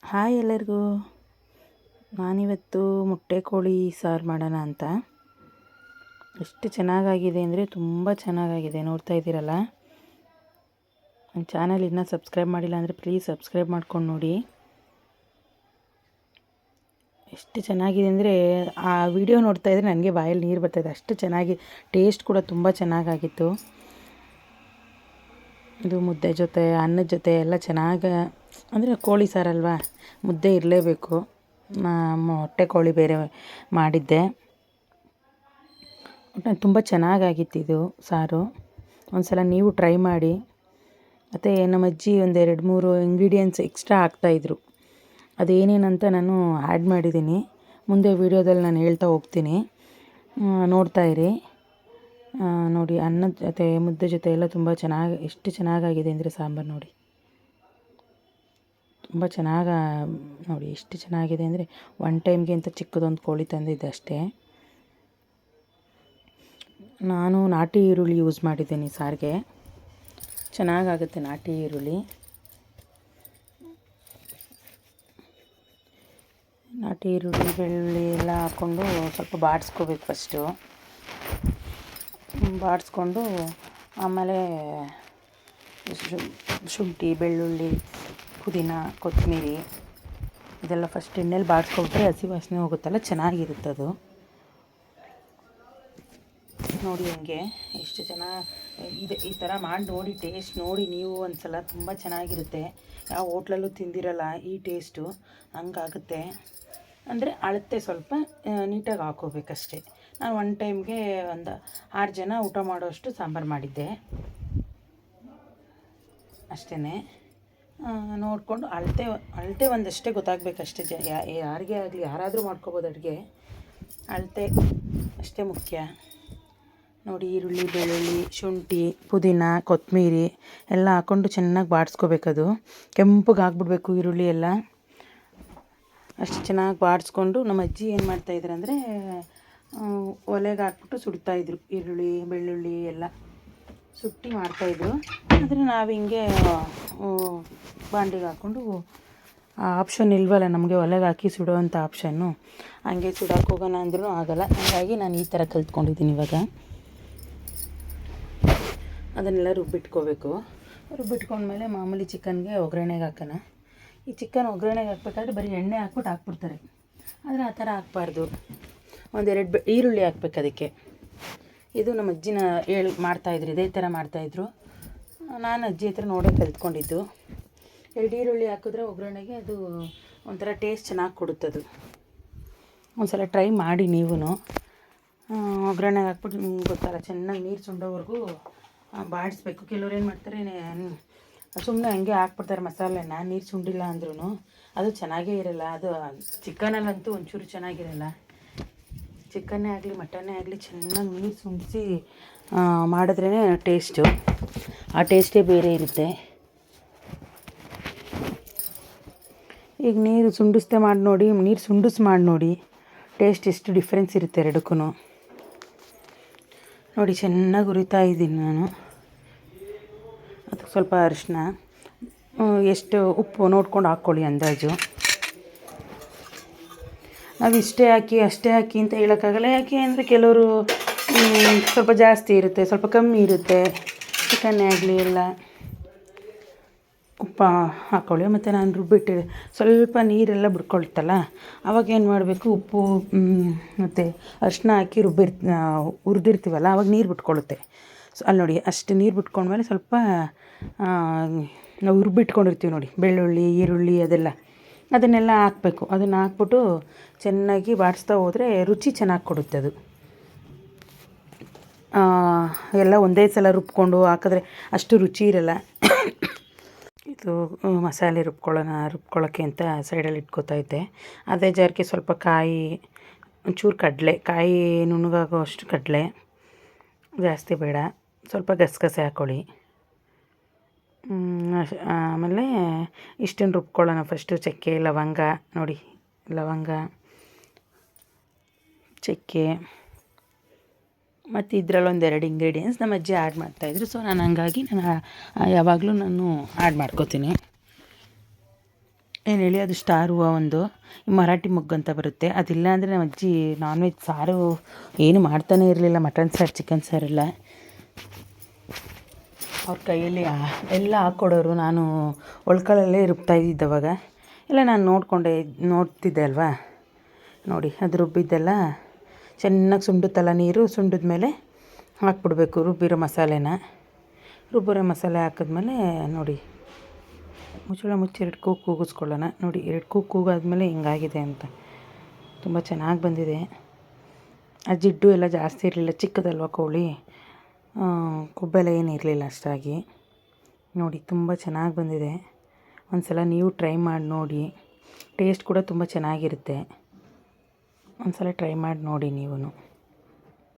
Hi ಎಲ್ಲರಿಗೂ. ನಾನಿವತ್ತು ಮೊಟ್ಟೆ ಕೋಳಿ ಸಾರು ಮಾಡೋಣ ಅಂತ. ಎಷ್ಟು ಚೆನ್ನಾಗಾಗಿದೆ ಅಂದರೆ ತುಂಬ ಚೆನ್ನಾಗಾಗಿದೆ. ನೋಡ್ತಾ ಇದ್ದೀರಲ್ಲ, ನನ್ನ ಚಾನಲ್ ಇನ್ನೂ ಸಬ್ಸ್ಕ್ರೈಬ್ ಮಾಡಿಲ್ಲ ಅಂದರೆ ಪ್ಲೀಸ್ ಸಬ್ಸ್ಕ್ರೈಬ್ ಮಾಡ್ಕೊಂಡು ನೋಡಿ. ಎಷ್ಟು ಚೆನ್ನಾಗಿದೆ ಅಂದರೆ ಆ ವಿಡಿಯೋ ನೋಡ್ತಾ ಇದ್ದರೆ ನನಗೆ ಬಾಯಲ್ಲಿ ನೀರು ಬರ್ತಾಯಿದೆ, ಅಷ್ಟು ಚೆನ್ನಾಗಿ. ಟೇಸ್ಟ್ ಕೂಡ ತುಂಬ ಚೆನ್ನಾಗಾಗಿತ್ತು. ಇದು ಮುದ್ದೆ ಜೊತೆ ಅನ್ನದ ಜೊತೆ ಎಲ್ಲ ಚೆನ್ನಾಗಿ, ಅಂದರೆ ಕೋಳಿ ಸಾರಲ್ವಾ, ಮುದ್ದೆ ಇರಲೇಬೇಕು. ಮೊಟ್ಟೆ ಕೋಳಿ ಬೇರೆ ಮಾಡಿದ್ದೆ. ಒಟ್ಟು ತುಂಬ ಚೆನ್ನಾಗಾಗಿತ್ತು ಇದು ಸಾರು. ಒಂದು ಸಲ ನೀವು ಟ್ರೈ ಮಾಡಿ. ಮತ್ತು ನಮ್ಮ ಅಜ್ಜಿ ಒಂದು 2-3 ಇಂಗ್ರೀಡಿಯೆಂಟ್ಸ್ ಎಕ್ಸ್ಟ್ರಾ ಹಾಕ್ತಾಯಿದ್ರು. ಅದೇನೇನಂತ ನಾನು ಆ್ಯಡ್ ಮಾಡಿದ್ದೀನಿ. ಮುಂದೆ ವೀಡಿಯೋದಲ್ಲಿ ನಾನು ಹೇಳ್ತಾ ಹೋಗ್ತೀನಿ, ನೋಡ್ತಾ ಇರಿ. ನೋಡಿ, ಅನ್ನದ ಜೊತೆ ಮುದ್ದೆ ಜೊತೆ ಎಲ್ಲ ತುಂಬ ಚೆನ್ನಾಗಿ, ಎಷ್ಟು ಚೆನ್ನಾಗಾಗಿದೆ ಅಂದರೆ ಸಾಂಬಾರು ನೋಡಿ, ತುಂಬ ಚೆನ್ನಾಗಿ. ನೋಡಿ ಎಷ್ಟು ಚೆನ್ನಾಗಿದೆ ಅಂದರೆ, ಒನ್ ಟೈಮ್ಗೆ ಅಂತ ಚಿಕ್ಕದೊಂದು ಕೋಳಿ ತಂದಿದ್ದೆ ಅಷ್ಟೇ. ನಾನು ನಾಟಿ ಈರುಳ್ಳಿ ಯೂಸ್ ಮಾಡಿದ್ದೀನಿ ಸಾರಿಗೆ, ಚೆನ್ನಾಗಾಗುತ್ತೆ ನಾಟಿ ಈರುಳ್ಳಿ. ನಾಟಿ ಈರುಳ್ಳಿ ಬೆಳ್ಳುಳ್ಳಿ ಎಲ್ಲ ಹಾಕ್ಕೊಂಡು ಸ್ವಲ್ಪ ಬಾಡಿಸ್ಕೋಬೇಕು ಫಸ್ಟು. ಬಾಡಿಸ್ಕೊಂಡು ಆಮೇಲೆ ಶುಂಠಿ, ಬೆಳ್ಳುಳ್ಳಿ, ಪುದೀನ, ಕೊತ್ತಂಬರಿ ಇದೆಲ್ಲ ಫಸ್ಟ್ ಎಣ್ಣೆಲಿ ಬಾಡಿಸ್ಕೊಬಿಟ್ರೆ ಹಸಿ ವಾಸನೆ ಹೋಗುತ್ತಲ್ಲ, ಚೆನ್ನಾಗಿರುತ್ತದು. ನೋಡಿ ಹಂಗೆ ಎಷ್ಟು ಇದೆ. ಈ ಥರ ಮಾಡಿ ನೋಡಿ, ಟೇಸ್ಟ್ ನೋಡಿ ನೀವು ಒಂದು ಸಲ, ತುಂಬ ಚೆನ್ನಾಗಿರುತ್ತೆ. ಯಾವ ಹೋಟ್ಲಲ್ಲೂ ತಿಂದಿರಲ್ಲ ಈ ಟೇಸ್ಟು, ಹಂಗಾಗುತ್ತೆ. ಅಂದರೆ ಅಳತೆ ಸ್ವಲ್ಪ ನೀಟಾಗಿ ಹಾಕೋಬೇಕಷ್ಟೆ. ನಾನು ಒನ್ ಟೈಮ್ಗೆ ಒಂದು 6 ಜನ ಊಟ ಮಾಡೋಷ್ಟು ಸಾಂಬಾರು ಮಾಡಿದ್ದೆ ಅಷ್ಟೇ. ನೋಡಿಕೊಂಡು ಅಳತೆ ಒಂದಷ್ಟೇ ಗೊತ್ತಾಗಬೇಕಷ್ಟೇ. ಯಾರಿಗೇ ಆಗಲಿ, ಯಾರಾದರೂ ಮಾಡ್ಕೋಬೋದು ಅಡುಗೆ, ಅಳತೆ ಅಷ್ಟೇ ಮುಖ್ಯ. ನೋಡಿ, ಈರುಳ್ಳಿ, ಬೆಳ್ಳುಳ್ಳಿ, ಶುಂಠಿ, ಪುದೀನ, ಕೊತ್ತಂಬರಿ ಎಲ್ಲ ಹಾಕ್ಕೊಂಡು ಚೆನ್ನಾಗಿ ಬಾಡಿಸ್ಕೋಬೇಕದು. ಕೆಂಪಗೆ ಆಗಿಬಿಡ್ಬೇಕು ಈರುಳ್ಳಿ ಎಲ್ಲ. ಅಷ್ಟು ಚೆನ್ನಾಗಿ ಬಾಡಿಸ್ಕೊಂಡು ನಮ್ಮ ಅಜ್ಜಿ ಏನು ಮಾಡ್ತಾಯಿದ್ರು ಅಂದರೆ, ಒಲೆಗೆ ಹಾಕ್ಬಿಟ್ಟು ಸುಡ್ತಾಯಿದ್ರು. ಈರುಳ್ಳಿ, ಬೆಳ್ಳುಳ್ಳಿ ಎಲ್ಲ ಸುಟ್ಟು ಮಾಡ್ತಾಯಿದ್ರು. ಆದರೆ ನಾವು ಹಿಂಗೆ ಬಾಂಡಿಗೆ ಹಾಕ್ಕೊಂಡು, ಆ ಆಪ್ಷನ್ ಇಲ್ವಲ್ಲ ನಮಗೆ, ಒಲೆಗೆ ಹಾಕಿ ಸುಡೋವಂಥ ಆಪ್ಷನ್ನು, ಹಂಗೆ ಸುಡೋಕೆ ಹೋಗೋಣ ಅಂದ್ರೂ ಆಗೋಲ್ಲ. ಹಾಗಾಗಿ ನಾನು ಈ ಥರ ಕಲ್ತ್ಕೊಂಡಿದ್ದೀನಿ ಇವಾಗ. ಅದನ್ನೆಲ್ಲ ರುಬ್ಬಿಟ್ಕೋಬೇಕು. ರುಬ್ಬಿಟ್ಕೊಂಡ್ಮೇಲೆ ಮಾಮೂಲಿ ಚಿಕನ್ಗೆ ಒಗ್ಗರಣೆಗೆ ಹಾಕೋಣ. ಈ ಚಿಕನ್ ಒಗ್ಗರಣೆಗೆ ಹಾಕ್ಬೇಕಾದ್ರೆ ಬರೀ ಎಣ್ಣೆ ಹಾಕ್ಬಿಟ್ಟು ಹಾಕ್ಬಿಡ್ತಾರೆ, ಆದರೆ ಆ ಥರ ಹಾಕ್ಬಾರ್ದು. 1-2 ಈರುಳ್ಳಿ ಹಾಕ್ಬೇಕು ಅದಕ್ಕೆ. ಇದು ನಮ್ಮ ಅಜ್ಜಿನ ಮಾಡ್ತಾಯಿದ್ರು, ಇದೇ ಥರ ಮಾಡ್ತಾಯಿದ್ರು. ನಾನು ಅಜ್ಜಿ ಹತ್ರ ನೋಡೇ ಕಲ್ತ್ಕೊಂಡಿದ್ದು. 2 ಈರುಳ್ಳಿ ಹಾಕಿದ್ರೆ ಒಗ್ಗರಣೆಗೆ ಅದು ಒಂಥರ ಟೇಸ್ಟ್ ಚೆನ್ನಾಗಿ ಕೊಡುತ್ತದು. ಒಂದು ಸಲ ಟ್ರೈ ಮಾಡಿ ನೀವು. ಒಗ್ಗರಣೆಗೆ ಹಾಕ್ಬಿಟ್ಟು, ನಿಮ್ಗೆ ಗೊತ್ತಲ್ಲ, ಚೆನ್ನಾಗಿ ನೀರು ಸುಂಡೋವರೆಗೂ ಬಾಡಿಸ್ಬೇಕು. ಕೆಲವ್ರು ಏನು ಮಾಡ್ತಾರೆ, ಸುಮ್ಮನೆ ಹಂಗೆ ಹಾಕ್ಬಿಡ್ತಾರೆ ಮಸಾಲೆನ, ನೀರು ಸುಂಡಿಲ್ಲ ಅಂದ್ರೂ ಅದು ಚೆನ್ನಾಗೇ ಇರೋಲ್ಲ. ಅದು ಚಿಕನಲ್ಲಂತೂ ಒಂಚೂರು ಚೆನ್ನಾಗಿರಲ್ಲ. ಚಿಕನ್ನೇ ಆಗಲಿ ಮಟನ್ನೇ ಆಗಲಿ ಚೆನ್ನಾಗಿ ನೀರು ಸುಂಡಿಸಿ ಮಾಡಿದ್ರೇ ಟೇಸ್ಟು. ಆ ಟೇಸ್ಟೇ ಬೇರೆ ಇರುತ್ತೆ. ಈಗ ನೀರು ಸುಂಡಿಸ್ದೆ ಮಾಡಿ ನೋಡಿ, ನೀರು ಸುಂಡಿಸಿ ಮಾಡಿ ನೋಡಿ, ಟೇಸ್ಟ್ ಎಷ್ಟು ಡಿಫ್ರೆನ್ಸ್ ಇರುತ್ತೆ ಎರಡಕ್ಕೂ. ನೋಡಿ, ಚೆನ್ನಾಗಿ ಹುರಿತಾ ಇದ್ದೀನಿ ನಾನು. ಅದಕ್ಕೆ ಸ್ವಲ್ಪ ಅರಿಶಿನ, ಎಷ್ಟು ಉಪ್ಪು ನೋಡ್ಕೊಂಡು ಹಾಕ್ಕೊಳ್ಳಿ ಅಂದಾಜು. ನಾವು ಇಷ್ಟೇ ಹಾಕಿ ಅಷ್ಟೇ ಹಾಕಿ ಅಂತ ಹೇಳೋಕ್ಕಾಗಲ್ಲ. ಯಾಕೆ ಅಂದರೆ ಕೆಲವರು ಸ್ವಲ್ಪ ಜಾಸ್ತಿ ಇರುತ್ತೆ, ಸ್ವಲ್ಪ ಕಮ್ಮಿ ಇರುತ್ತೆ. ಚಿಕನ್ನೇ ಆಗಲಿ ಎಲ್ಲ ಉಪ್ಪು ಹಾಕ್ಕೊಳ್ಳಿ. ಮತ್ತು ನಾನು ರುಬ್ಬಿಟ್ಟಿದೆ, ಸ್ವಲ್ಪ ನೀರೆಲ್ಲ ಬಿಡ್ಕೊಳ್ತಲ್ಲ, ಆವಾಗ ಏನು ಮಾಡಬೇಕು, ಉಪ್ಪು ಮತ್ತು ಅರಿಶಿನ ಹಾಕಿ ಹುರಿದಿರ್ತೀವಲ್ಲ, ಆವಾಗ ನೀರು ಬಿಟ್ಕೊಳ್ಳುತ್ತೆ. ಅಲ್ಲಿ ನೋಡಿ, ಅಷ್ಟು ನೀರು ಬಿಟ್ಕೊಂಡ್ಮೇಲೆ ಸ್ವಲ್ಪ ನಾವು ರುಬ್ಬಿಟ್ಕೊಂಡಿರ್ತೀವಿ ನೋಡಿ, ಬೆಳ್ಳುಳ್ಳಿ, ಈರುಳ್ಳಿ ಅದನ್ನೆಲ್ಲ ಹಾಕಬೇಕು. ಅದನ್ನು ಹಾಕ್ಬಿಟ್ಟು ಚೆನ್ನಾಗಿ ಬಾಡಿಸ್ತಾ ಹೋದರೆ ರುಚಿ ಚೆನ್ನಾಗಿ ಕೊಡುತ್ತೆ ಅದು. ಎಲ್ಲ ಒಂದೇ ಸಲ ರುಬ್ಕೊಂಡು ಹಾಕಿದ್ರೆ ಅಷ್ಟು ರುಚಿ ಇರಲ್ಲ. ಇದು ಮಸಾಲೆ ರುಬ್ಕೊಳ್ಳೋಕ್ಕೆ ಅಂತ ಸೈಡಲ್ಲಿ ಇಟ್ಕೋತಾ ಇದ್ದೆ. ಅದೇ ಜಾರಕ್ಕೆ ಸ್ವಲ್ಪ ಒಂಚೂರು ಕಾಯಿ ನುಣ್ಣಗಾಗೋ ಅಷ್ಟು ಕಡಲೆ, ಜಾಸ್ತಿ ಬೇಡ. ಸ್ವಲ್ಪ ಗಸಗಸೆ ಹಾಕ್ಕೊಳ್ಳಿ. ಆಮೇಲೆ ಇಷ್ಟನ್ನು ರುಬ್ಕೊಳ್ಳೋಣ ಫಸ್ಟು. ಚಕ್ಕೆ, ಲವಂಗ, ನೋಡಿ, ಲವಂಗ, ಚಕ್ಕೆ, ಮತ್ತು ಇದರಲ್ಲಿ 1-2 ಇಂಗ್ರೀಡಿಯೆಂಟ್ಸ್ ನಮ್ಮ ಅಜ್ಜಿ ಆ್ಯಡ್ ಮಾಡ್ತಾಯಿದ್ರು. ಸೊ ನಾನು ಹಂಗಾಗಿ ಯಾವಾಗಲೂ ನಾನು ಆ್ಯಡ್ ಮಾಡ್ಕೋತೀನಿ. ಏನು ಹೇಳಿ ಅದು ಸ್ಟಾರ್ ಹೂವು ಒಂದು ಮರಾಠಿ ಮೊಗ್ಗು ಅಂತ ಬರುತ್ತೆ. ಅದಿಲ್ಲ ಅಂದರೆ ನಮ್ಮ ಅಜ್ಜಿ ನಾನ್ ವೆಜ್ ಸಾರು ಏನು ಮಾಡ್ತಾನೇ ಇರಲಿಲ್ಲ. ಮಟನ್ ಸಾರು, ಚಿಕನ್ ಸಾರೆಲ್ಲ ಅವ್ರ ಕೈಯಲ್ಲಿ ಎಲ್ಲ ಹಾಕ್ಕೊಡೋರು. ನಾನು ಒಳ್ಕಳಲ್ಲೇ ರುಬ್ತಾಯಿದ್ದವಾಗ ಎಲ್ಲ ನಾನು ನೋಡ್ತಿದ್ದೆ ಅಲ್ವಾ. ನೋಡಿ ಅದು ರುಬ್ಬಿದ್ದೆಲ್ಲ ಚೆನ್ನಾಗಿ ಸುಂಡುತ್ತಲ್ಲ, ನೀರು ಸುಂಡಿದ ಮೇಲೆ ಹಾಕ್ಬಿಡ್ಬೇಕು ರುಬ್ಬಿರೋ ಮಸಾಲೆ ಹಾಕಿದ್ಮೇಲೆ ನೋಡಿ ಮುಚ್ಚಳ ಮುಚ್ಚಿ 2 ಕೂಗಿಸ್ಕೊಳ್ಳೋಣ. ನೋಡಿ 2 ಕೂಗಾದ್ಮೇಲೆ ಹಿಂಗಾಗಿದೆ ಅಂತ. ತುಂಬ ಚೆನ್ನಾಗಿ ಬಂದಿದೆ. ಆ ಜಿಡ್ಡು ಎಲ್ಲ ಜಾಸ್ತಿ ಇರಲಿಲ್ಲ, ಚಿಕ್ಕದಲ್ವ ಕೋಳಿ, ಕೊಬ್ಬೆಲ್ಲ ಏನು ಇರಲಿಲ್ಲ ಅಷ್ಟಾಗಿ. ನೋಡಿ ತುಂಬ ಚೆನ್ನಾಗಿ ಬಂದಿದೆ. ಒಂದು ಸಲ ನೀವು ಟ್ರೈ ಮಾಡಿ ನೋಡಿ. ಟೇಸ್ಟ್ ಕೂಡ ತುಂಬ ಚೆನ್ನಾಗಿರುತ್ತೆ. ಒಂದು ಸಲ ಟ್ರೈ ಮಾಡಿ ನೋಡಿ ನೀವು.